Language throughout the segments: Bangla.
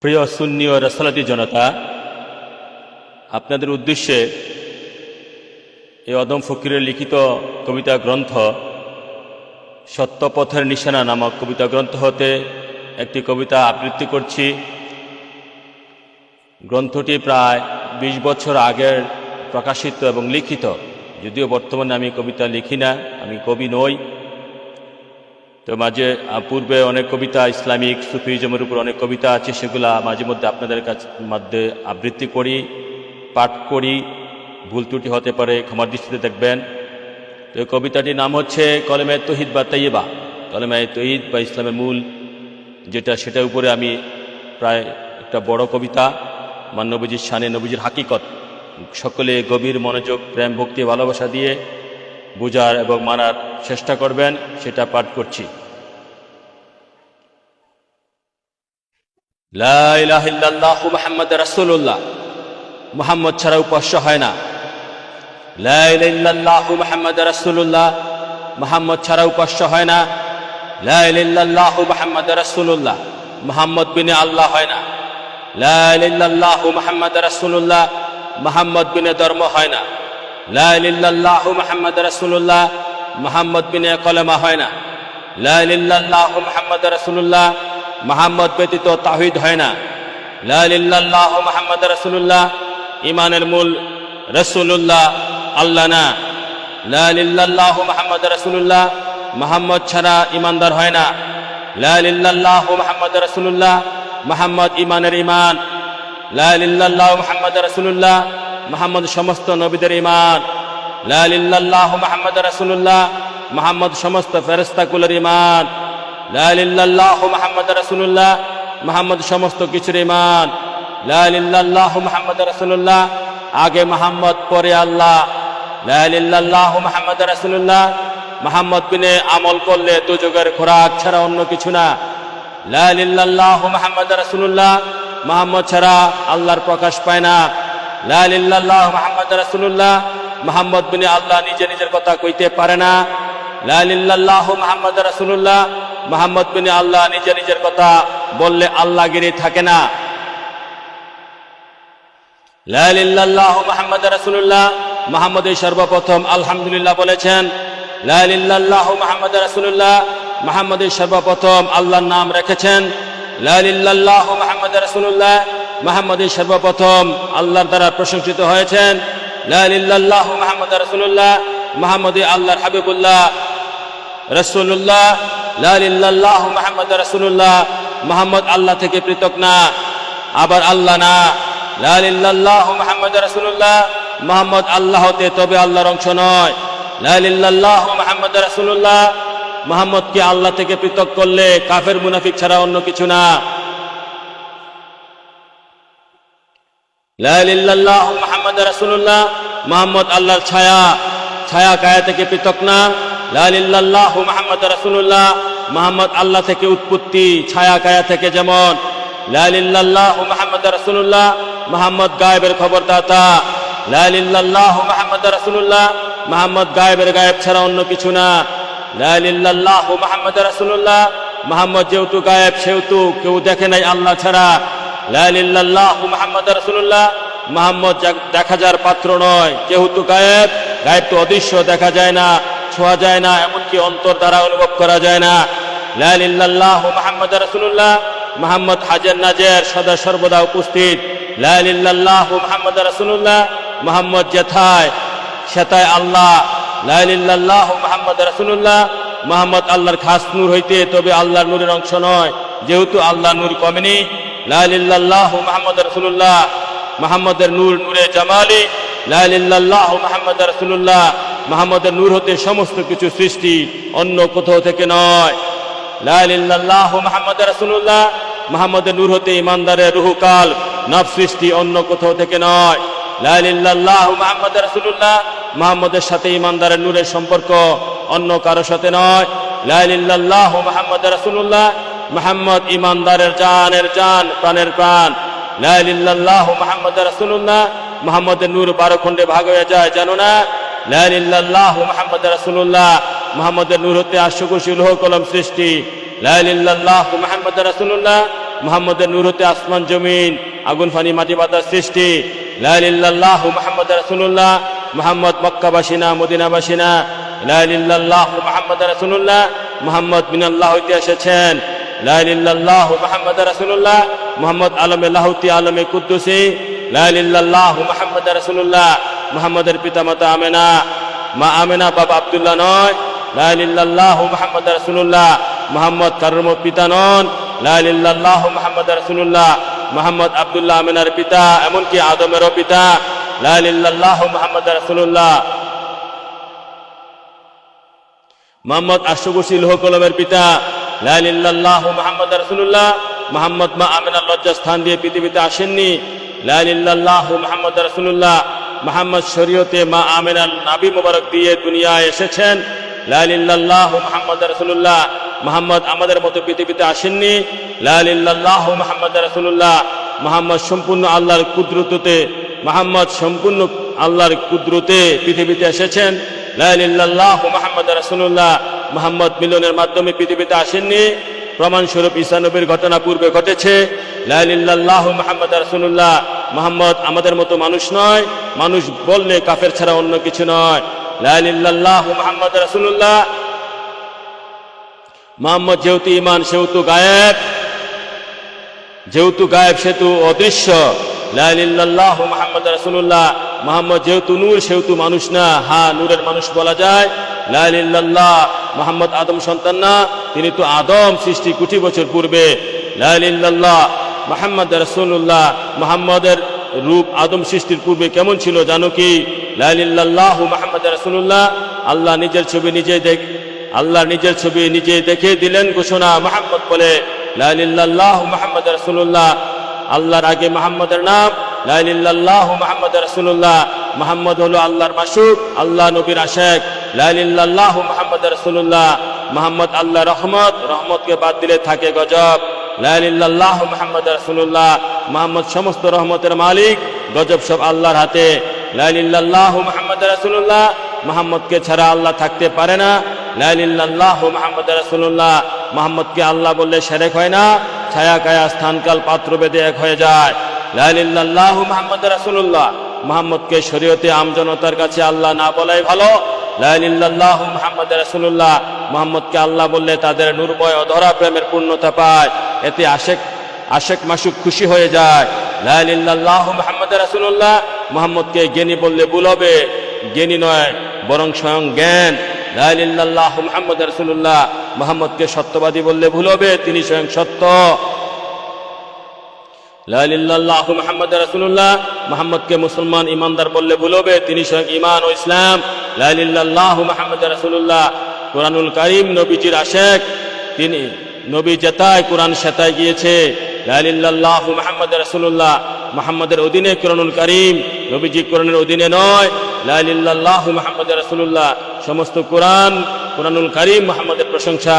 প্রিয় সুন্নি ও রাসালাতি জনতা, আপনাদের উদ্দেশ্যে এই অদম ফকিরের লিখিত কবিতা গ্রন্থ সত্যপথের নিশানা নামক কবিতা গ্রন্থ হতে একটি কবিতা আবৃত্তি করছি। গ্রন্থটি প্রায় ২০ বছর আগের প্রকাশিত এবং লিখিত, যদিও বর্তমানে আমি কবিতা লিখি না, আমি কবি নই। তো পূর্বে অনেক কবিতা, ইসলামিক সুফিজমের উপর অনেক কবিতা আছে, সেগুলা মাঝে মধ্যে আপনাদের মধ্যে আবৃত্তি করি, পাঠ করি। ভুল ত্রুটি হতে পারে, ক্ষমার দৃষ্টিতে দেখবেন। তো এই কবিতাটির নাম হচ্ছে কলেমায়ে তৌহিদ বা তাইয়্যিবা। কলেমায়ে তৌহিদ বা ইসলামের মূল যেটা, সেটার উপরে আমি প্রায় একটা বড় কবিতা, আমার নবীজির শানে, নবীজির হাকিকত সকলে গভীর মনোযোগ, প্রেম, ভক্তি, ভালোবাসা দিয়ে বোঝার এবং মানার চেষ্টা করবেন, সেটা পাঠ করছি। লা ইলাহা ইল্লাল্লাহু মুহাম্মাদুর রাসূলুল্লাহ, মুহাম্মদ ছাড়া উপাস্য হয় না। লা ইলাহা ইল্লাল্লাহু মুহাম্মাদুর রাসূলুল্লাহ, মুহাম্মদ ছাড়া উপাস্য হয় না। লা ইলাহা ইল্লাল্লাহু মুহাম্মাদুর রাসূলুল্লাহ, মুহাম্মদ বিনে আল্লাহ হয় না। লা ইলাহা ইল্লাল্লাহু মুহাম্মাদুর রাসূলুল্লাহ, মুহাম্মদ বিনে ধর্ম হয় না। লা ইলাহা ইল্লাল্লাহু মুহাম্মাদুর রাসূলুল্লাহ, মুহাম্মদ বিনে কলেমা হয় না। লা ইলাহা ইল্লাল্লাহু মুহাম্মাদুর রাসূলুল্লাহ, মুহাম্মদ ব্যতীত তাওহীদ হয় না। লা ইলাহা ইল্লাল্লাহু মুহাম্মাদুর রাসূলুল্লাহ, ঈমানের মূল রাসূলুল্লাহ, আল্লাহ না। লা ইলাহা ইল্লাল্লাহু মুহাম্মাদুর রাসূলুল্লাহ, মুহাম্মদ ছাড়া ঈমানদার হয় না। লা ইলাহা ইল্লাল্লাহু মুহাম্মাদুর রাসূলুল্লাহ, মুহাম্মদ ঈমানের ঈমান। লা ইলাহা ইল্লাল্লাহু মুহাম্মাদুর রাসূলুল্লাহ, মুহাম্মদ সমস্ত নবীদের ঈমান। লা ইলাহা ইল্লাল্লাহু মুহাম্মাদুর রাসূলুল্লাহ, মুহাম্মদ সমস্ত ফেরেশতাকুলের ঈমান। লা ইলাহা ইল্লাল্লাহু মুহাম্মাদুর রাসূলুল্লাহ, মুহাম্মদ সমস্ত কিছুর ঈমান। লা ইলাহা ইল্লাল্লাহু মুহাম্মাদুর রাসূলুল্লাহ, আগে মুহাম্মদ পরে আল্লাহ। লা ইলাহা ইল্লাল্লাহু মুহাম্মাদুর রাসূলুল্লাহ, মুহাম্মদ বিনে আমল করলে দুযোগের খোরাক ছাড়া অন্য কিছু না। লা ইলাহা ইল্লাল্লাহু মুহাম্মাদুর রাসূলুল্লাহ, মুহাম্মদ ছাড়া আল্লাহর প্রকাশ পায় না। লা ইলাহা ইল্লাল্লাহু মুহাম্মাদুর রাসূলুল্লাহ, মুহাম্মদ বিনে আল্লাহ নিজের কথা কইতে পারে না। লা ইলাহা ইল্লাল্লাহু মুহাম্মাদুর রাসূলুল্লাহ, মুহাম্মদ বিনে আল্লাহ নিজের কথা বললে আল্লাহগিরি থাকে না। লা ইলাহা ইল্লাল্লাহু মুহাম্মাদুর রাসূলুল্লাহ, মুহাম্মদই সর্বপ্রথম আলহামদুলিল্লাহ বলেছেন। লা ইলাহা ইল্লাল্লাহু মুহাম্মাদুর রাসূলুল্লাহ, মুহাম্মদই সর্বপ্রথম আল্লাহর নাম রেখেছেন। লা ইলাহা ইল্লাল্লাহু মুহাম্মাদুর রাসূলুল্লাহ, মুহাম্মদই সর্বপ্রথম আল্লাহর দ্বারা প্রশংসিত হয়েছেন। লা ইলাহা ইল্লাল্লাহু মুহাম্মাদুর রাসূলুল্লাহ, মুহাম্মদই আল্লাহর হাবিবুল্লাহ, রাসূলুল্লাহ। লা ইলাহা ইল্লাল্লাহু মুহাম্মাদুর রাসূলুল্লাহ, মুহাম্মদ আল্লাহ থেকে পৃথক না, আবার আল্লাহ না। লা ইলাহা ইল্লাল্লাহু মুহাম্মাদুর রাসূলুল্লাহ, মুহাম্মদ আল্লাহ হতে তবে আল্লাহর অংশ নয়। লা ইলাহা ইল্লাল্লাহু মুহাম্মাদুর রাসূলুল্লাহ, মুহাম্মদকে আল্লাহ থেকে পৃথক করলে কাফের মুনাফিক ছাড়া অন্য কিছু না। লা ইলাহা ইল্লাল্লাহু মুহাম্মাদুর রাসূলুল্লাহ, মুহাম্মদ আল্লাহর ছায়া কায়া থেকে পৃথক না। লা ইলাহা ইল্লাল্লাহু মুহাম্মাদুর রাসূলুল্লাহ, মুহাম্মদ আল্লাহ থেকে উৎপত্তি, ছায়া কায়া থেকে যেমন। লা ইলাহা ইল্লাল্লাহু মুহাম্মাদুর রাসূলুল্লাহ, মুহাম্মদ গায়েবের খবরদাতা। লা ইলাহা ইল্লাল্লাহু মুহাম্মাদুর রাসূলুল্লাহ, মুহাম্মদ গায়েবের গায়েব ছাড়া অন্য কিছু না। লা ইলাহা ইল্লাল্লাহু মুহাম্মাদুর রাসূলুল্লাহ, মুহাম্মদ যেহেতু গায়েব সেহেতু কেউ দেখে নাই আল্লাহ ছাড়া। লা ইলাহা ইল্লাল্লাহু মুহাম্মাদুর রাসূলুল্লাহ, মুহাম্মদ দেখা যার পাত্র নয়, যেহেতু গায়েব তো অদৃশ্য, দেখা যায় না, ছোঁয়া যায় না, এমনকি অন্তর দ্বারা অনুভব করা যায় না। লা ইলাহা ইল্লাল্লাহু মুহাম্মাদুর রাসূলুল্লাহ, মুহাম্মদ হাজির নাজির সদা সর্বদা উপস্থিত। লা ইলাহা ইল্লাল্লাহু মুহাম্মাদুর রাসূলুল্লাহ, মুহাম্মদ যেথায় সেথায় আল্লাহ। লা ইলাহা ইল্লাল্লাহু মুহাম্মাদুর রাসূলুল্লাহ, মুহাম্মদ আল্লাহর খাস নূর হইতে তবে আল্লাহর নূরের অংশ নয়, যেহেতু আল্লাহর নূর কমেনি। লা ইলাহা ইল্লাল্লাহু মুহাম্মাদুর রাসূলুল্লাহ, মুহাম্মদের নূর নূরে জামালি। লা ইলাহা ইল্লাল্লাহু মুহাম্মাদুর রাসূলুল্লাহ, মুহাম্মদের নূর হতে সমস্ত কিছু সৃষ্টি, অন্য কোথাও থেকে নয়। লা ইলাহা ইল্লাল্লাহু মুহাম্মাদুর রাসূলুল্লাহ, মুহাম্মদের নূর হতে ইমানদারের রূহ কাল নফস সৃষ্টি, অন্য কোথাও থেকে নয়। লা ইলাহা ইল্লাল্লাহু মুহাম্মাদুর রাসূলুল্লাহ, মুহাম্মদের সাথে ইমানদারের নূরের সম্পর্ক অন্য কারো সাথে নয়। লা ইলাহা ইল্লাল্লাহু মুহাম্মাদুর রাসূলুল্লাহ, মুহাম্মদ ইমানদারের জানের জান, প্রাণের প্রাণ। লা ইলাহা ইল্লাল্লাহু মুহাম্মাদুর রাসূলুল্লাহ, মুহাম্মদের নূর 12 খণ্ডে ভাগ হয়ে যায়, জানো না? লা ইলাহা ইল্লাল্লাহু মুহাম্মাদুর রাসূলুল্লাহ, মুহাম্মদের নূর হতে আরশ কুরসি লৌহ কলম সৃষ্টি। লা ইলাহা ইল্লাল্লাহু মুহাম্মাদুর রাসূলুল্লাহ, মুহাম্মদের নূর হতে আসমান জমিন আগুন ফানি মাটি বাতাস সৃষ্টি। লা ইলাহা ইল্লাল্লাহু মুহাম্মাদুর রাসূলুল্লাহ, মুহাম্মদ মক্কাবাসী না মদিনাবাসী না। লা ইলাহা ইল্লাল্লাহু মুহাম্মাদুর রাসূলুল্লাহ, মুহাম্মদ মিনাল্লাহ হইতে এসেছেন। লা ইলাহা ইল্লাল্লাহু মুহাম্মাদুর রাসূলুল্লাহ, মুহাম্মদ আলমে লাহুতি আলমে কুদ্দুসি। লা ইলাহা ইল্লাল্লাহু মুহাম্মাদুর রাসূলুল্লাহ, মুহাম্মদের পিতামাতা আমেনা, মা আমেনা বাবা আব্দুল্লাহ নয়। লা ইলাহা ইল্লাল্লাহু মুহাম্মাদুর রাসূলুল্লাহ, মুহাম্মদ কারোর পিতা নন। লা ইলাহা ইল্লাল্লাহু মুহাম্মাদুর রাসূলুল্লাহ, মুহাম্মদ আব্দুল্লাহ আমেনার পিতা, এমনকি আদমেরও পিতা। লা ইলাহা ইল্লাল্লাহু মুহাম্মাদুর রাসূলুল্লাহ, মুহাম্মদ আশুকুশি লৌহ কলমের পিতা। লা ইলাহা ইল্লাল্লাহু মুহাম্মাদুর রাসূলুল্লাহ, মুহাম্মদ মা আমেনার লজ্জা স্থান দিয়ে পৃথিবীতে আসেননি। লা ইলাহা ইল্লাল্লাহু মুহাম্মাদুর রাসূলুল্লাহ, মুহাম্মদ শরীয়তে মা আমেনার নাভি মোবারক দিয়ে দুনিয়ায় এসেছেন। লা ইলাহা ইল্লাল্লাহু মুহাম্মাদুর রাসূলুল্লাহ, মুহাম্মদ আমাদের মতো পৃথিবীতে আসেননি। লা ইলাহা ইল্লাল্লাহু মুহাম্মাদুর রাসূলুল্লাহ, মুহাম্মদ সম্পূর্ণ আল্লাহর কুদরতে, মুহাম্মদ সম্পূর্ণ আল্লাহর কুদরতে পৃথিবীতে এসেছেন। লা ইলাহা ইল্লাল্লাহু মুহাম্মাদুর রাসূলুল্লাহ, মুহাম্মদ মিলনের মাধ্যমে পৃথিবীতে আসেননি। প্রমাণস্বরূপ ঈসা নবীর ঘটনা পূর্বে ঘটেছে। লা ইলাহা ইল্লাল্লাহু মুহাম্মাদুর রাসূলুল্লাহ, মুহাম্মদ আমাদের মতো মানুষ নয়, মানুষ বললে কাফের ছাড়া অন্য কিছু নয়। লা ইলাহা ইল্লাল্লাহু মুহাম্মাদুর রাসূলুল্লাহ, মুহাম্মদ যেহেতু ঈমান সেহেতু গায়েব, যেহেতু গায়েব সেহেতু অদৃশ্য। লা ইলাহা ইল্লাল্লাহু মুহাম্মাদুর রাসূলুল্লাহ, মুহাম্মদ যেহেতু নূর সেহেতু মানুষ না, হ্যাঁ নূরের মানুষ বলা যায়। লা ইলাহা ইল্লাল্লাহ, মুহাম্মদ আদম সন্তান না, তিনি তো আদম সৃষ্টি কোটি বছর পূর্বে। লা ইলাহা ইল্লাল্লাহ মুহাম্মাদুর রাসূলুল্লাহ, মুহাম্মদের রূপ আদম সৃষ্টির পূর্বে কেমন ছিল জানো কি? লা ইলাহা ইল্লাল্লাহু মুহাম্মাদুর রাসূলুল্লাহ, আল্লাহ নিজের ছবি নিজে দেখে দিলেন ঘোষণা মুহাম্মদ বলে। লা ইলাহা ইল্লাল্লাহু মুহাম্মাদুর রাসূলুল্লাহ, আল্লাহর আগে মুহাম্মদের নাম। লা ইলাহা ইল্লাল্লাহু মুহাম্মাদুর রাসূলুল্লাহ, মুহাম্মদ হলো আল্লাহর মাশুক, আল্লাহ নবীর আশিক। লা ইলাহা ইল্লাল্লাহু মুহাম্মাদুর রাসূলুল্লাহ, মুহাম্মদ আল্লাহর রহমত, রহমতকে বাদ দিলে থাকে গজব। লা ইলাহা ইল্লাল্লাহু মুহাম্মাদুর রাসূলুল্লাহ, মুহাম্মদ সমস্ত রহমতের মালিক, গজব সব আল্লাহর হাতে। লা ইলাহা ইল্লাল্লাহু মুহাম্মাদুর রাসূলুল্লাহ, মুহাম্মদকে ছাড়া আল্লাহ থাকতে পারে না। লা ইলাহা ইল্লাল্লাহু মুহাম্মাদুর রাসূলুল্লাহ, মুহাম্মদকে আল্লাহ বললে শিরক হয় না, ছায়া কায়া স্থানকাল পাত্র ভেদে এক হয়ে যায়। লা ইলাহা ইল্লাল্লাহু মুহাম্মাদুর রাসূলুল্লাহ, মুহাম্মদকে শরীয়তে আমজনতার কাছে আল্লাহ না বলাই ভালো। লা ইলাহা ইল্লাল্লাহু মুহাম্মাদুর রাসূলুল্লাহ, মুহাম্মদকে আল্লাহ বললে তাদের নূরময় অধরা প্রেমের পূর্ণতা পায়, এতে আশেক মাসুক খুশি হয়ে যায়। লা ইলাহা ইল্লাল্লাহু মুহাম্মাদুর রাসূলুল্লাহ, মুহাম্মদকে জ্ঞানী বললে ভুল হবে, জ্ঞানী নয় বরং স্বয়ং জ্ঞান। লা ইলাহা ইল্লাল্লাহু মুহাম্মাদুর রাসূলুল্লাহ, মুহাম্মদকে সত্যবাদী বললে ভুল হবে, তিনি স্বয়ং সত্য। লা ইলাহা ইল্লাল্লাহু মুহাম্মাদুর রাসূলুল্লাহ, মুহাম্মদকে মুসলমান ইমানদার বললে ভুল হবে, তিনি স্বয়ং ঈমান ও ইসলাম। লা ইলাহা ইল্লাল্লাহু মুহাম্মাদুর রাসূলুল্লাহ, কুরআনুল কারীম নবীজির আশিক, তিনি নবী যেতায় কুরআন সেতায় গিয়েছে। লা ইলাহা ইল্লাল্লাহু মুহাম্মাদুর রাসূলুল্লাহ, মুহাম্মাদের অধীনে কুরআনুল কারীম, নবীজি কুরআনের অধীনে নয়। লা ইলাহা ইল্লাল্লাহু মুহাম্মাদুর রাসূলুল্লাহ, সমস্ত কুরআনুল কারীম মুহাম্মাদের প্রশংসা।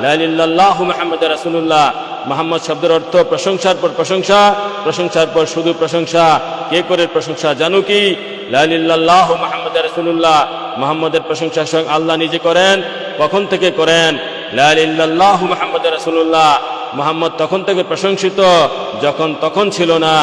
লা ইলাহা ইল্লাল্লাহু মুহাম্মাদুর রাসূলুল্লাহ, মুহাম্মদ শব্দের অর্থ প্রশংসার পর প্রশংসা, প্রশংসার পর শুধু প্রশংসা। কে করে প্রশংসা জানো কি? লা ইলাহা ইল্লাল্লাহু মুহাম্মাদুর রাসূলুল্লাহ, মুহাম্মদের প্রশংসা স্বয়ং আল্লাহ নিজে করেন। কখন থেকে করেন? লা ইলাহা ইল্লাল্লাহু মুহাম্মাদুর রাসূলুল্লাহ, মুহাম্মদ তখন থেকে প্রশংসিত যখন তখন ছিল না।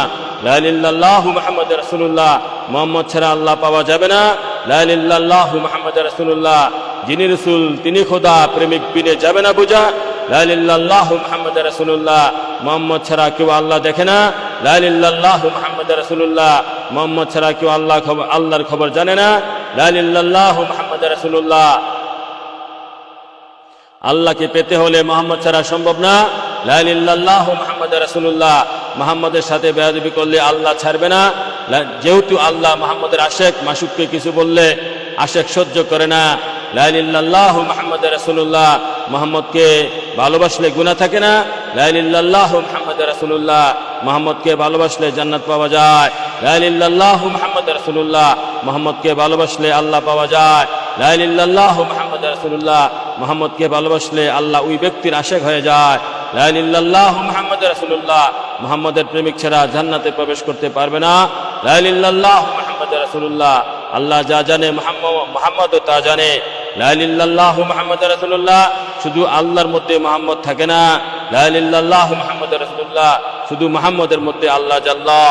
লা ইলাহা ইল্লাল্লাহু মুহাম্মাদুর রাসূলুল্লাহ, মুহাম্মদ ছাড়া আল্লাহ পাওয়া যাবে না। লা ইলাহা ইল্লাল্লাহু মুহাম্মাদুর রাসূলুল্লাহ, যিনি রাসূল তিনি খোদা, প্রেমিক বিনে যাবে না বোঝা। লা ইলাহা ইল্লাল্লাহু মুহাম্মাদুর রাসূলুল্লাহ, মুহাম্মদ ছাড়া কেউ আল্লাহ দেখে না। লা ইলাহা ইল্লাল্লাহু মুহাম্মাদুর রাসূলুল্লাহ, মুহাম্মদ ছাড়া কেউ আল্লাহর খবর জানে না। লা ইলাহা ইল্লাল্লাহু মুহাম্মাদুর রাসূলুল্লাহ, আল্লাহকে পেতে হলে মুহাম্মদ ছাড়া সম্ভব না। লা ইলাহা ইল্লাল্লাহু মুহাম্মাদুর রাসূলুল্লাহ, মুহাম্মদের সাথে বেয়াদবি করলে আল্লাহ ছাড়বে না। যেহেতু আল্লাহ মুহাম্মদের আশিক, মাসুককে কিছু বললে আশিক সহ্য করে না। লা ইলাহা ইল্লাল্লাহু মুহাম্মাদুর রাসূলুল্লাহ, মুহাম্মদকে ভালোবাসলে গুনাহ থাকে না। লা ইলাহা ইল্লাল্লাহু মুহাম্মাদুর রাসূলুল্লাহ, মুহাম্মদকে ভালোবাসলে জান্নাত পাওয়া যায়। লা ইলাহা ইল্লাল্লাহু মুহাম্মাদুর রাসূলুল্লাহ, মুহাম্মদকে ভালোবাসলে আল্লাহ পাওয়া যায়। লা ইলাহা ইল্লাল্লাহু মুহাম্মাদুর রাসূলুল্লাহ, মুহাম্মদকে ভালোবাসলে আল্লাহ ওই ব্যক্তির আশিক হয়ে যায়। লা ইলাহা ইল্লাল্লাহু মুহাম্মাদুর রাসূলুল্লাহ, মুহাম্মদের প্রেমিক ছাড়া জান্নাতে প্রবেশ করতে পারবে না। লা ইলাহা ইল্লাল্লাহু মুহাম্মাদুর রাসূলুল্লাহ, আল্লাহ যা জানে মুহাম্মদও তা জানে। লা ইলাহা ইল্লাল্লাহু মুহাম্মাদুর রাসূলুল্লাহ শুধু আল্লাহর মধ্যে মুহাম্মদ থাকে না, লা ইলাহা ইল্লাল্লাহু মুহাম্মাদুর রাসূলুল্লাহ শুধু মুহাম্মদের মধ্যে আল্লাহ জাল্লা,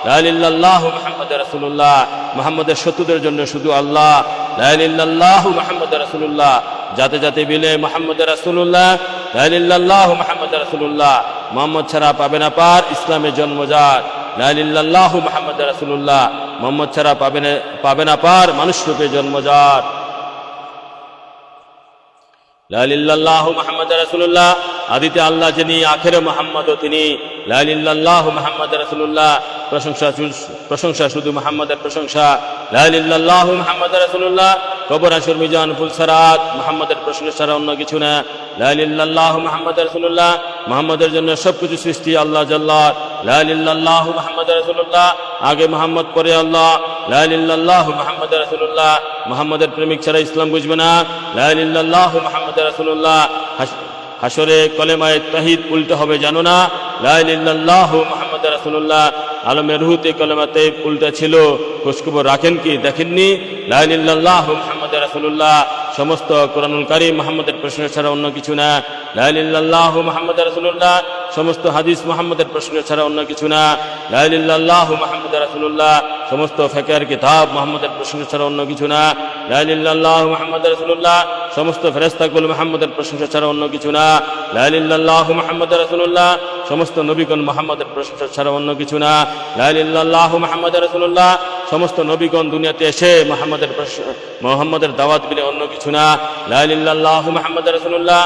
লা ইলাহা ইল্লাল্লাহু মুহাম্মাদুর রাসূলুল্লাহ মুহাম্মদের শত্রুদের জন্য শুধু আল্লাহ, লা ইলাহা ইল্লাল্লাহু মুহাম্মাদুর রাসূলুল্লাহ যাতে যাতে মিলে মুহাম্মাদুর রাসূলুল্লাহ, লা ইলাহা ইল্লাল্লাহু মুহাম্মাদুর রাসূলুল্লাহ মুহাম্মদ ছাড়া পাবে না পার ইসলামের জন্মজাত, লা ইলাহা ইল্লাল্লাহু মুহাম্মাদুর রাসূলুল্লাহ মুহাম্মদ ছাড়া পাবে না পার মানুষ রূপে জন্মজাত, লা ইলাহা ইল্লাল্লাহু মুহাম্মাদুর রাসূলুল্লাহ আদিতে আল্লাহ যিনি, আখেরে মুহাম্মদও তিনি, লা ইলাহা ইল্লাল্লাহু মুহাম্মাদুর রাসূলুল্লাহ প্রশংসা শুধু মুহাম্মাদের প্রশংসা, লা ইলাহা ইল্লাল্লাহু মুহাম্মাদুর রাসূলুল্লাহ কবর হাসর মিজান ফুলসারাত মুহাম্মাদের প্রশংসা ছাড়া অন্য কিছু না, লা ইলাহা ইল্লাল্লাহু মুহাম্মাদুর রাসূলুল্লাহ মুহাম্মাদের জন্য সবকিছু সৃষ্টি আল্লাহ জাল্লা, লা ইলাহা ইল্লাল্লাহু মুহাম্মাদুর রাসূলুল্লাহ আগে মুহাম্মদ পরে আল্লাহ, লা ইলাহা ইল্লাল্লাহু মুহাম্মাদুর রাসূলুল্লাহ মুহাম্মাদের প্রেমিক ছাড়া ইসলাম বুঝবে না, লা ইলাহা ইল্লাল্লাহু মুহাম্মাদুর রাসূলুল্লাহ হাসরে কলেমায়ে তাওহীদ উল্টো হবে জানো না, লা ইলাহা ইল্লাল্লাহু মুহাম্মাদুর রাসূলুল্লাহ আলমের রুহুতে কলেমাতে উল্টা ছিল, খোঁজখবর রাখেন কি দেখেননি, লা ইলাহা ইল্লাল্লাহু মুহাম্মাদুর রাসূলুল্লাহ সমস্ত কোরআনুল কারীম মুহাম্মাদের প্রশংসা ছাড়া অন্য কিছু না, লা ইলাহা ইল্লাল্লাহু মুহাম্মাদুর রাসূলুল্লাহ সমস্ত হাদিস মুহাম্মাদের প্রশংসা ছাড়া অন্য কিছু না, লা ইলাহা ইল্লাল্লাহু মুহাম্মাদুর রাসূলুল্লাহ সমস্ত ফিকহের কিতাব মুহাম্মাদের প্রশংসা ছাড়া অন্য কিছু না, লা ইলাহা ইল্লাল্লাহু মুহাম্মাদুর রাসূলুল্লাহ সমস্ত ফেরেশতাকুল মুহাম্মাদের প্রশংসা ছাড়া অন্য কিছু না, লা ইলাহা ইল্লাল্লাহু মুহাম্মাদুর রাসূলুল্লাহ সমস্ত নবীগণ মুহাম্মাদের প্রশংসা ছাড়া অন্য কিছু না, লা ইলাহা ইল্লাল্লাহু মুহাম্মাদুর রাসূলুল্লাহ সমস্ত নবীগণ দুনিয়াতে এসে মুহাম্মাদের দাওয়াত দিলে অন্য কিছু না, লা ইলাহা ইল্লাল্লাহু মুহাম্মাদুর রাসূলুল্লাহ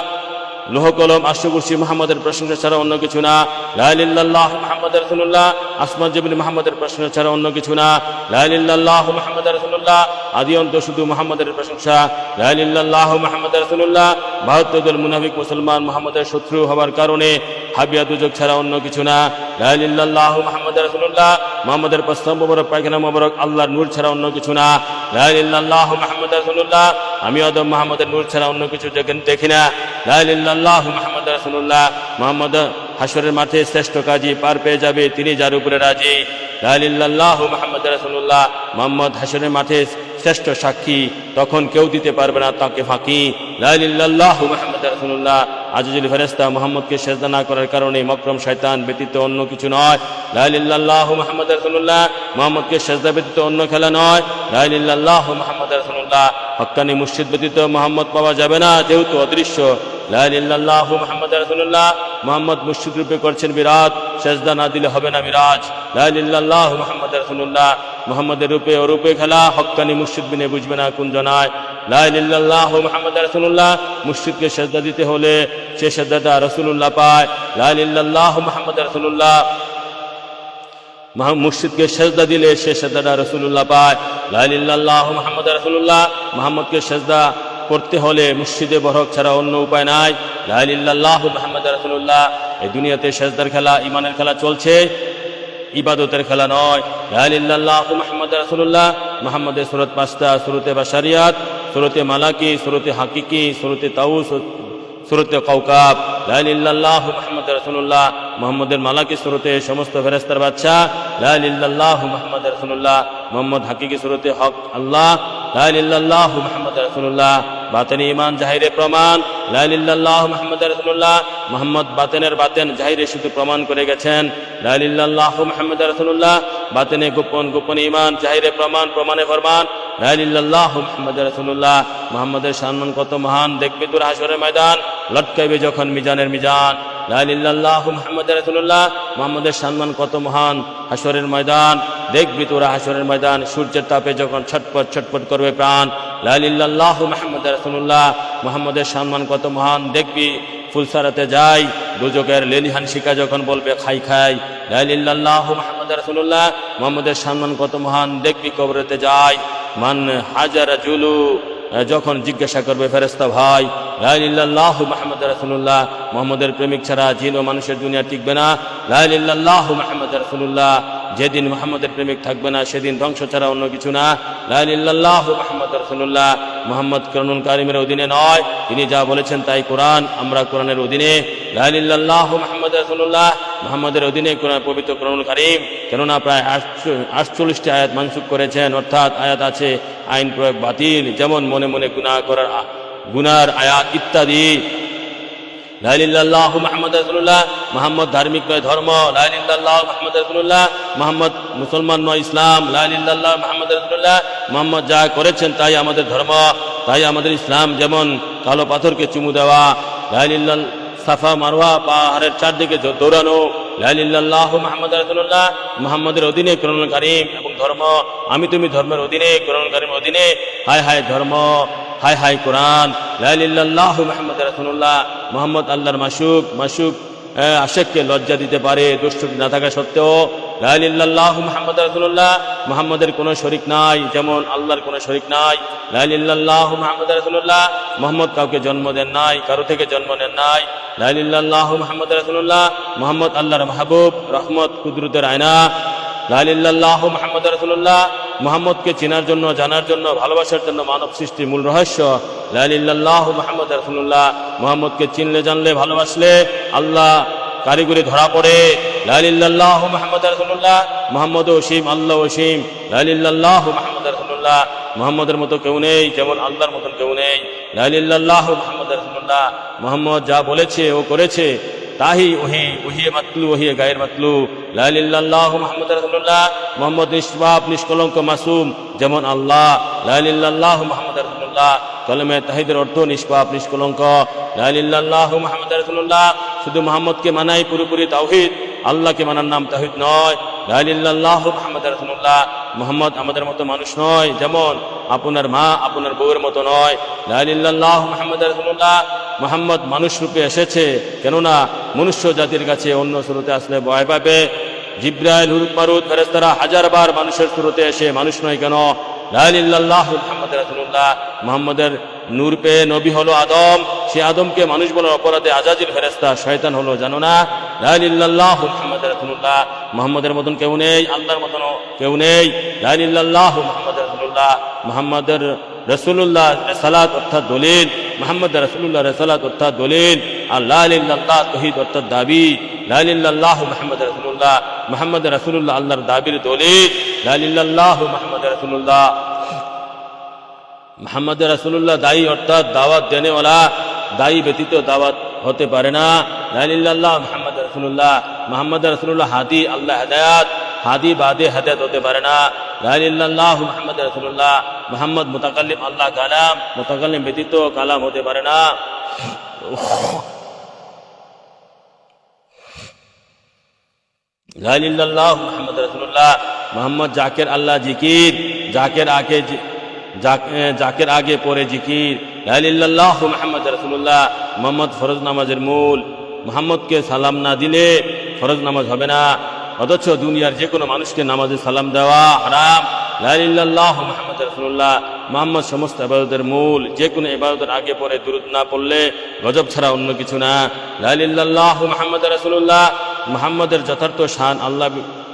লোহ কলম আরশ কুরসি মুহাম্মাদের প্রশংসা ছাড়া অন্য কিছু না, লা ইলাহা ইল্লাল্লাহু মুহাম্মাদুর রাসূলুল্লাহ আসমান জমিন মুহাম্মাদের প্রশংসা ছাড়া অন্য কিছু না, লা ইলাহা ইল্লাল্লাহু মুহাম্মাদুর রাসূলুল্লাহ আদি অন্ত শুধু মুহাম্মাদের প্রশংসা, লা ইলাহা ইল্লাল্লাহু মুহাম্মাদুর রাসূলুল্লাহ 72 দল মুনাফিক মুসলমান মুহাম্মাদের শত্রু হওয়ার কারণে হাবিয়া দুজক ছাড়া অন্য কিছু না, লা ইলাহা ইল্লাল্লাহু মুহাম্মাদুর রাসূলুল্লাহ মুহাম্মাদের প্রস্তাব মোবারক পায়খানা মোবারক আল্লাহর নূর ছাড়া অন্য কিছু না, লা ইলাহা ইল্লাল্লাহু মুহাম্মাদুর রাসূলুল্লাহ আমি আদম মুহাম্মাদের নূর ছাড়া অন্য কিছু দেখি না, লা ইলাহা ইল্লাল্লাহু মুহাম্মাদুর রাসূলুল্লাহ মুহাম্মদ হাসরের মাঠে শ্রেষ্ঠ কাজী পার পেয়ে যাবে তিনি যার উপরে রাজি, লা ইলাহা ইল্লাল্লাহু মুহাম্মাদুর রাসূলুল্লাহ মুহাম্মদ হাসরের মাঠে শ্রেষ্ঠ সাক্ষী তখন কেউ দিতে পারবে না তাকে ফাঁকি, লা ইলাহা ইল্লাল্লাহু মুহাম্মাদুর রাসূলুল্লাহ আজিজুল ফেরেশতা মুহাম্মদকে সিজদা না করার কারণে মকরম শয়তান ব্যতীত অন্য কিছু নয়, লা ইলাহা ইল্লাল্লাহু মুহাম্মাদুর রাসূলুল্লাহ মুহাম্মদকে সিজদা ব্যতীত অন্য খেলা নয়, লা ইলাহা ইল্লাল্লাহু মুহাম্মাদুর রাসূলুল্লাহ হক্কানি মুর্শিদ ব্যতীত মুহাম্মদ পাওয়া যাবে না যেহেতু অদৃশ্য, লা ইলাহা ইল্লাল্লাহু মুহাম্মাদুর রাসূলুল্লাহ মুহাম্মদ মুর্শিদ রূপে করছেন বিরাজ সিজদা না দিলে হবে না মিরাজ, লা ইলাহা ইল্লাল্লাহু মুহাম্মাদুর রাসূলুল্লাহ মুহাম্মদের রূপে অরূপে খেলা হক্কানি মুর্শিদ বিনে বুঝবে না কোন জনায়, লা ইলাহা ইল্লাল্লাহু মুহাম্মাদুর রাসূলুল্লাহ মুর্শিদকে সিজদা দিতে হলে সে সিজদাটা রাসূলুল্লাহ পায়, লা ইলাহা ইল্লাল্লাহু মুহাম্মাদুর রাসূলুল্লাহ মুর্শিদকে সিজদা দিলে সে সিজদাটা রাসূলুল্লাহ পায়, লা ইলাহা ইল্লাল্লাহু মুহাম্মাদুর রাসূলুল্লাহ মুহাম্মদকে সিজদা করতে হলে মুর্শিদে বরক ছাড়া অন্য উপায় নাই, লা ইলাহা ইল্লাল্লাহু মুহাম্মাদুর রাসূলুল্লাহ এই দুনিয়াতে সিজদার খেলা ঈমানের খেলা চলছে ইবাদতের খেলা নয়, লা ইলাহা ইল্লাল্লাহু মুহাম্মাদুর রাসূলুল্লাহ মুহাম্মাদের সূরত 5টা সূরতে বাশারিয়াত, সূরতে মালাকি, সূরতে হাকিকি, সূরতে তাউস, সূরতে কাওকাব, লা ইলাহা ইল্লাল্লাহু মুহাম্মাদুর রাসূলুল্লাহ মুহাম্মাদের মালাকি সূরতে সমস্ত ফেরেশতার বাদশা, লা ইলাহা ইল্লাল্লাহু মুহাম্মাদুর রাসূলুল্লাহ মুহাম্মদ হাকিকি সূরতে হক আল্লাহ, লা ইলাহা ইল্লাল্লাহু মুহাম্মাদুর রাসূলুল্লাহ বাতিনি ঈমান জাহিরে প্রমাণ, লা ইলাহা ইল্লাল্লাহু মুহাম্মাদুর রাসূলুল্লাহ মুহাম্মদ বাতিনের বাতিন জাহিরে শুধু প্রমাণ করে গেছেন, লা ইলাহা ইল্লাল্লাহু মুহাম্মাদুর রাসূলুল্লাহ বাতিনে গোপন গোপন ঈমান জাহিরে প্রমাণ প্রমাণে ফরমান, লা ইলাহা ইল্লাল্লাহু মুহাম্মাদুর রাসূলুল্লাহ মুহাম্মাদের সম্মান কত মহান দেখবে তোর হাসরের ময়দান লটকাইবে যখন মিজানের মিজান, লা ইলাহা ইল্লাল্লাহু মুহাম্মাদুর রাসূলুল্লাহ মুহাম্মাদের সম্মান কত মহান হাসরের ময়দান দেখবি তোরা হাসরের ময়দান সূর্যের তাপে যখন ছটপট ছটপট করবে প্রাণ, লা ইলাহা ইল্লাল্লাহু মুহাম্মাদুর রাসূলুল্লাহ মুহাম্মাদের সম্মান কত মহান দেখবি ফুলসারাতে যাই দুজকের লেলিহান শিকা যখন বলবে খাই খাই, লা ইলাহা ইল্লাল্লাহু মুহাম্মাদুর রাসূলুল্লাহ মুহাম্মাদের সম্মান কত মহান দেখবি কবরেতে যাই মান হাজারা জুলু যখন জিজ্ঞাসা করবে ফেরেশতা ভাই, লা ইলাহা ইল্লাল্লাহু মুহাম্মাদুর রাসূলুল্লাহ মুহাম্মাদের প্রেমিক ছাড়া জিন ও মানুষের দুনিয়া টিকবে না, লা ইলাহা ইল্লাল্লাহু মুহাম্মাদুর রাসূলুল্লাহ যেদিন মুহাম্মাদের প্রেমিক থাকবে না সেদিন ধ্বংস ছাড়া অন্য কিছু না, লা ইলাহা ইল্লাল্লাহু মুহাম্মাদুর রাসূলুল্লাহ মুহাম্মদ কোরআনুল কারীমের অধীনে নয়, তিনি যা বলেছেন তাই কোরআন, আমরা কোরআনের অধীনে। লা ইলাহা ইল্লাল্লাহু মুহাম্মাদুর রাসূলুল্লাহ, মুহাম্মাদের অধীনে কোরআন, পবিত্র কোরআনুল কারীম। কেননা প্রায় 48টি আয়াত মানসুখ করেছেন, অর্থাৎ আয়াত আছে আইন প্রয়োগ বাতিল, যেমন মনে মনে গুনার আয়াত ইত্যাদি। লা ইলাহা ইল্লাল্লাহু মুহাম্মাদুর রাসূলুল্লাহ, মুহাম্মদ ধার্মিক নয় ধর্ম। লা ইলাহা ইল্লাল্লাহু মুহাম্মাদুর রাসূলুল্লাহ, মুহাম্মদ মুসলমান নয় ইসলাম। লা ইলাহা ইল্লাল্লাহু মুহাম্মাদুর রাসূলুল্লাহ, মুহাম্মদ যা করেছেন তাই আমাদের ধর্ম, তাই আমাদের ইসলাম। যেমন কালো পাথরকে চুমু দেওয়া, লা ইলাহা ইল্লাল্লাহ সাফা মারওয়া পাহাড়ের চারদিকে দৌড়ানো। লা ইলাহা ইল্লাল্লাহু মুহাম্মাদুর রাসূলুল্লাহ, মুহাম্মাদের অধীনে কোরআনুল কারীম এবং ধর্ম। আমি তুমি ধর্মের অধীনে, কোরআনুল কারীমের অধীনে। হায় হায় ধর্ম, হায় হায় কোরআন। লা ইলাহা ইল্লাল্লাহু মুহাম্মাদুর রাসূলুল্লাহ, মুহাম্মদ আল্লাহর মাসুক আশিককে লজ্জা দিতে পারে দুষ্টুটি না থাকা সত্ত্বেও। লা ইলাহা ইল্লাল্লাহু মুহাম্মাদুর রাসূলুল্লাহ, মুহাম্মাদের কোনো শরীক নাই, যেমন আল্লাহর কোনো শরীক নাই। লা ইলাহা ইল্লাল্লাহু মুহাম্মাদুর রাসূলুল্লাহ, মুহাম্মদ কাউকে জন্ম দেন নাই, কারো থেকে জন্ম নেন নাই। লা ইলাহা ইল্লাল্লাহু মুহাম্মাদুর রাসূলুল্লাহ, মুহাম্মদ আল্লাহর মাহবুব, রহমত, কুদরতের আয়না। লা ইলাহা ইল্লাল্লাহু মুহাম্মাদুর রাসূলুল্লাহ, মুহাম্মদকে চেনার জন্য, জানার জন্য, ভালোবাসার জন্য মানব সৃষ্টির মূল রহস্য। লা ইলাহা ইল্লাল্লাহু মুহাম্মাদুর রাসূলুল্লাহ, মুহাম্মদকে চিনলে, জানলে, ভালোবাসলে আল্লাহ কারিগরি ধরা পড়ে। লা ইলাহা ইল্লাল্লাহু মুহাম্মাদুর রাসূলুল্লাহ, মুহাম্মদ অসীম, আল্লাহ অসীম। লা ইলাহা ইল্লাল্লাহু মুহাম্মাদুর রাসূলুল্লাহ, মুহাম্মদের মতো কেউ নেই, যেমন আল্লাহর মতন কেউ নেই। লা ইলাহা ইল্লাল্লাহু মুহাম্মাদুর রাসূলুল্লাহ, মুহাম্মদ যা বলেছে ও করেছে তাহি ওহি মাতলু, ওহি গায়ের মাতলু। লা ইলাহা ইল্লাল্লাহু মুহাম্মাদুর রাসূলুল্লাহ, মুহাম্মদ নিষ্পাপ, নিষ্কলঙ্ক, মাসুম, যেমন আল্লাহ। লা ইলাহা ইল্লাল্লাহু মুহাম্মাদুর রাসূলুল্লাহ, কলমে তাহিদের অর্থ নিষ্পাপ, নিষ্কলঙ্ক। লা ইলাহা ইল্লাল্লাহু মুহাম্মাদুর রাসূলুল্লাহ, শুধু মুহাম্মদকে মানাই পুরোপুরি তাওহীদ, আল্লাহকে মানার নাম তাওহীদ নয়। লা ইলাহা ইল্লাল্লাহু মুহাম্মাদুর রাসূলুল্লাহ, মুহাম্মদ আমাদের মতো মানুষ নয়, যেমন আপনার মা আপনার বউয়ের মতো নয়। লা ইলাহা ইল্লাল্লাহু মুহাম্মাদুর রাসূলুল্লাহ, মুহাম্মদ মানুষ রূপে এসেছে, কেননা মনুষ্য জাতির কাছে অন্য সুরতে আসলে ভয় পাবে। জিবরাইল, হুরুত মারুত, ফেরেশতারা হাজারবার মানুষের সুরতে এসে মানুষ নয় কেন? লা ইলাহা ইল্লাল্লাহু মুহাম্মাদুর রাসূলুল্লাহ, মুহাম্মদের নূর পেয়ে নবী হলো আদম, সে আদমকে মানুষ বলার অপরাধে আজাজিল ফেরেশতা শয়তান হলো, জানো না? লা ইলাহা ইল্লাল্লাহু মুহাম্মাদুর রাসূলুল্লাহ, মুহাম্মদের মতন কেউ নেই, আল্লাহর মতন কেউ নেই। লা ইলাহা ইল্লাল্লাহু মুহাম্মাদুর রাসূলুল্লাহ, মুহাম্মাদুর রাসূলুল্লাহ রিসালাত অর্থাৎ দলিল, মুহাম্মদ রাসূলুল্লাহ রিসালাত অর্থাৎ দলিল, আর লা ইলাহা ইল্লাল্লাহ তাওহীদ অর্থাৎ দাবি। লা ইলাহা ইল্লাল্লাহু মুহাম্মাদুর রাসূলুল্লাহ, মুহাম্মদ রাসূলুল্লাহ আল্লাহর দাবির দলিল। লা ইলাহা ইল্লাল্লাহু মুহাম্মাদুর রাসূলুল্লাহ, মুহাম্মদ রাসূলুল্লাহ দায়ী অর্থাৎ দাওয়াত দেনেওয়ালা, দায়ী ব্যতীত দাওয়াত হতে পারে না। লা ইলাহা ইল্লাল্লাহ মুহাম্মদ রাসূলুল্লাহ, মুহাম্মদ রাসূলুল্লাহ হাদি, আল্লাহ হেদায়েত, হাদি বাদে হেদায়েত হতে পারে না। লা ইলাহা ইল্লাল্লাহু মুহাম্মদ রাসূলুল্লাহ, মুহাম্মদ মুতাকাল্লিম, আল্লাহ কালাম, মুতাকাল্লিম ব্যতীত কালাম হতে পারে না। লা ইলাহা ইল্লাল্লাহু মুহাম্মদ রাসূলুল্লাহ, মুহাম্মদ জাকির, আল্লাহ জিকির, জাকের আগে পরে জিকির। লা ইলাহা ইল্লাল্লাহু মুহাম্মাদুর রাসূলুল্লাহ, মুহাম্মদ ফরজ নামাজের মূল, মুহাম্মদকে সালাম না দিলে ফরজ নামাজ হবে না, অথচ দুনিয়ার যে কোনো মানুষকে নামাজে সালাম দেওয়া হারাম। লা ইলাহা ইল্লাল্লাহু মুহাম্মাদুর রাসূলুল্লাহ, মুহাম্মদ সমস্ত ইবাদতের মূল, যে কোনো ইবাদতের আগে পরে দুরূদ না পড়লে গজব ছাড়া অন্য কিছু না। লা ইলাহা ইল্লাল্লাহু মুহাম্মাদুর রাসূলুল্লাহ, মুহাম্মদের যথার্থ শান আল্লাহ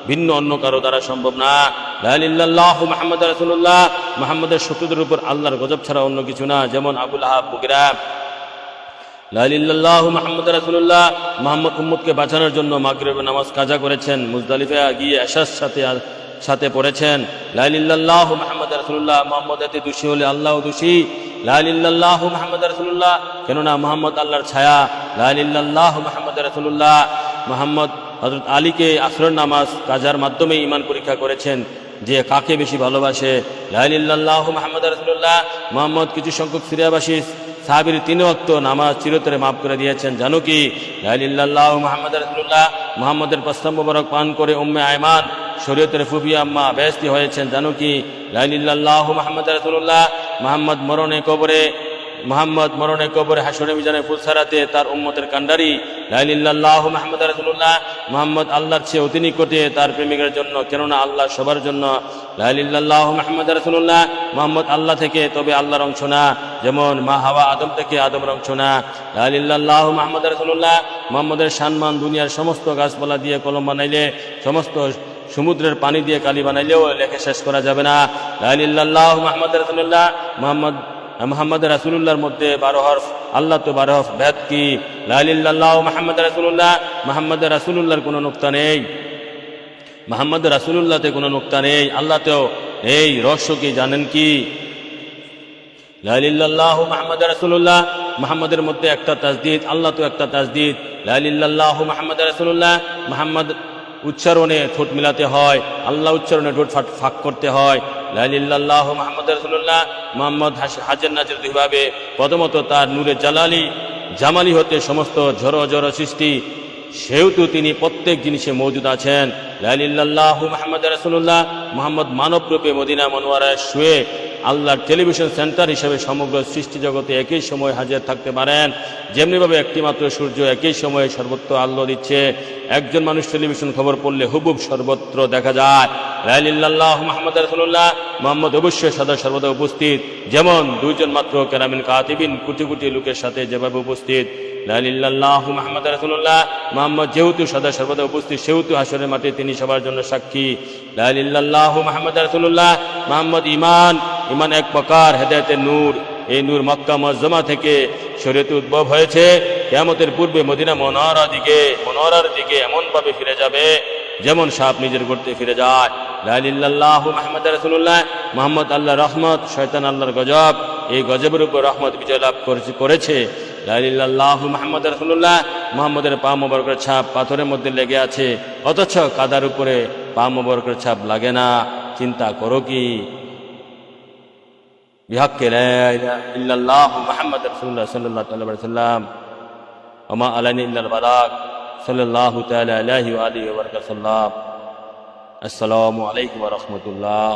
ভিন্ন অন্য কারো দ্বারা সম্ভব না। লা ইলাহা ইল্লাল্লাহু মুহাম্মাদুর রাসূলুল্লাহ, মুহাম্মদের শত্রুদের উপর আল্লাহর গজব ছাড়া অন্য কিছু না, যেমন আবু লাহাব, বুগরা। লা ইলাহা ইল্লাল্লাহু মুহাম্মাদুর রাসূলুল্লাহ, মুহাম্মদ উম্মতকে বাঁচানোর জন্য মাগরিবের নামাজ কাজা করেছেন, মুজদালিফা গিয়ে এশার সাথে পড়েছেন। লা ইলাহা ইল্লাল্লাহু মুহাম্মাদুর রাসূলুল্লাহ, মুহাম্মদ এতে দোষী হলে আল্লাহও দোষী। লা ইলাহা ইল্লাল্লাহু মুহাম্মাদুর রাসূলুল্লাহ, কেননা মুহাম্মদ আল্লাহর ছায়া। লা ইলাহা ইল্লাল্লাহু মুহাম্মাদুর রাসূলুল্লাহ, মুহাম্মদ হযরত আলীকে আসরের নামাজ কাজার মাধ্যমে ঈমান পরীক্ষা করেছেন যে কাকে বেশি ভালোবাসে। লা ইলাহা ইল্লাল্লাহু মুহাম্মাদুর রাসূলুল্লাহ, মুহাম্মদ কিছু সংখ্যক সিরিয়াবাসী সাহাবীর 3 ওয়াক্ত নামাজ চিরতরে মাফ করে দিয়েছেন, জানো কি? লা ইলাহা ইল্লাল্লাহু মুহাম্মাদুর রাসূলুল্লাহ, মুহাম্মদের প্রস্তাব মোবারক পান করে উম্মে আয়মান শরীয়তের ফুফি আম্মা বেহেশতি হয়েছেন, জানো কি? লা ইলাহা ইল্লাল্লাহু মুহাম্মাদুর রাসূলুল্লাহ, মুহাম্মদ মরণে কবরে হাসরে মিজানে ফুলসারাতে তার উম্মতের কান্ডারি। লা ইলাহা ইল্লাল্লাহু মুহাম্মাদুর রাসূলুল্লাহ, মুহাম্মদ আল্লাহর চেয়ে অতি নিকটে তার প্রেমিকের জন্য, কেননা আল্লাহ সবার জন্য। লা ইলাহা ইল্লাল্লাহু মুহাম্মাদুর রাসূলুল্লাহ, মুহাম্মদ আল্লাহ থেকে তবে আল্লাহর অংশ না, যেমন মা হাওয়া আদম থেকে আদমের অংশ না। লা ইলাহা ইল্লাল্লাহু মুহাম্মাদুর রাসূলুল্লাহ, মুহাম্মদের সম্মান দুনিয়ার সমস্ত গাছপালা দিয়ে কলম বানাইলে, সমস্ত সমুদ্রের পানি দিয়ে কালি বানাইলেও লেখে শেষ করা যাবে না। লা ইলাহা ইল্লাল্লাহু মুহাম্মাদুর রাসূলুল্লাহ, মুহাম্মদ মুহাম্মদ রাসূলুল্লাহর মধ্যে 12 হরফ, আল্লাহ তো 12 হরফ, ভেদ কি? লা ইলাহা ইল্লাল্লাহ মুহাম্মদ রাসূলুল্লাহ, মুহাম্মদ রাসূলুল্লাহর কোনো নুকতা নেই, মুহাম্মদ রাসূলুল্লাহতে কোনো নুকতা নেই। আল্লাহ তো এই রহস্য কি জানেন কি? লা ইলাহা ইল্লাল্লাহ মুহাম্মদ রাসূলুল্লাহ, মুহাম্মদের মধ্যে একটা তাসদীদ, আল্লাহ তো একটা তাসদীদ। লা ইলাহা ইল্লাল্লাহ মুহাম্মদ রাসূলুল্লাহ, মুহাম্মদ উচ্চারণে ঠোঁট মিলাতে হয়, আল্লাহ উচ্চারণে ঠোঁট ফাঁক করতে হয়। লা ইলাহা ইল্লাল্লাহ মুহাম্মদ রাসূলুল্লাহ, মুহাম্মদ হাজর নাজির দুইভাবে, প্রথমত তার নূরে জামালি হতে সমস্ত ঝড় সৃষ্টি, সেহেতু তিনি প্রত্যেক জিনিসে মওজুদ আছেন। লা ইলাহা ইল্লাল্লাহ মুহাম্মদ রাসূলুল্লাহ, মুহাম্মদ মানব রূপে মদিনা মনোয়ারায় শুয়ে আল্লাহর টেলিভিশন সেন্টার হিসেবে সমগ্র সৃষ্টি জগতে একই সময় হাজির থাকতে পারেন। যেমনিভাবে একটিমাত্র সূর্য একই সময়ে সর্বত্র আলো দিচ্ছে, একজন মানুষ টেলিভিশন খবর পড়লে হুবহুব সর্বত্র দেখা যায়। লা ইলাহা ইল্লাল্লাহ মুহাম্মদ রাসূলুল্লাহ, মুহাম্মদ অবশ্যই সদা সর্বদা উপস্থিত, যেমন দুইজন মাত্র কেরামিন কাতিবিন কোটি কোটি লোকের সাথে যেভাবে উপস্থিত। লা ইলাহা ইল্লাল্লাহ মুহাম্মদ রাসূলুল্লাহ, মুহাম্মদ যেহেতু সদা সর্বদা উপস্থিত, সেহেতু হাসরের মাঠে তিনি সবার জন্য সাক্ষী। লা ইলাহা ইল্লাল্লাহ মুহাম্মদ রাসূলুল্লাহ, মুহাম্মদ ঈমান এক প্রকার হেদায়েতের নূর। এই নূর মক্কা মুআজ্জামা থেকে শরীয়তে উদ্ভব হয়েছে, কিয়ামতের পূর্বে মদিনা মনোয়ারার দিকে এমন ভাবে ফিরে যাবে যেমন সাপ নিজের গর্তে ফিরে যায়। লা ইলাহা ইল্লাল্লাহ মুহাম্মদ রাসূলুল্লাহ, মুহাম্মদ আল্লাহর রহমত, শয়তান আল্লাহর গজব, এই গজবের উপর রহমত বিজয় লাভ করেছে। লা ইলাহা ইল্লাল্লাহ মুহাম্মদ রাসূলুল্লাহ, মুহাম্মদের পা মোবারকের ছাপ পাথরের মধ্যে লেগে আছে, অথচ কাদার উপরে পা মোবারকের ছাপ লাগে না। চিন্তা করো কি? بحق لا إله إلا الله محمد رسول الله صلى الله عليه وسلم وما علينا إلا البلاغ صلى الله تعالى عليه وآله وبركاته. السلام عليكم ورحمة الله.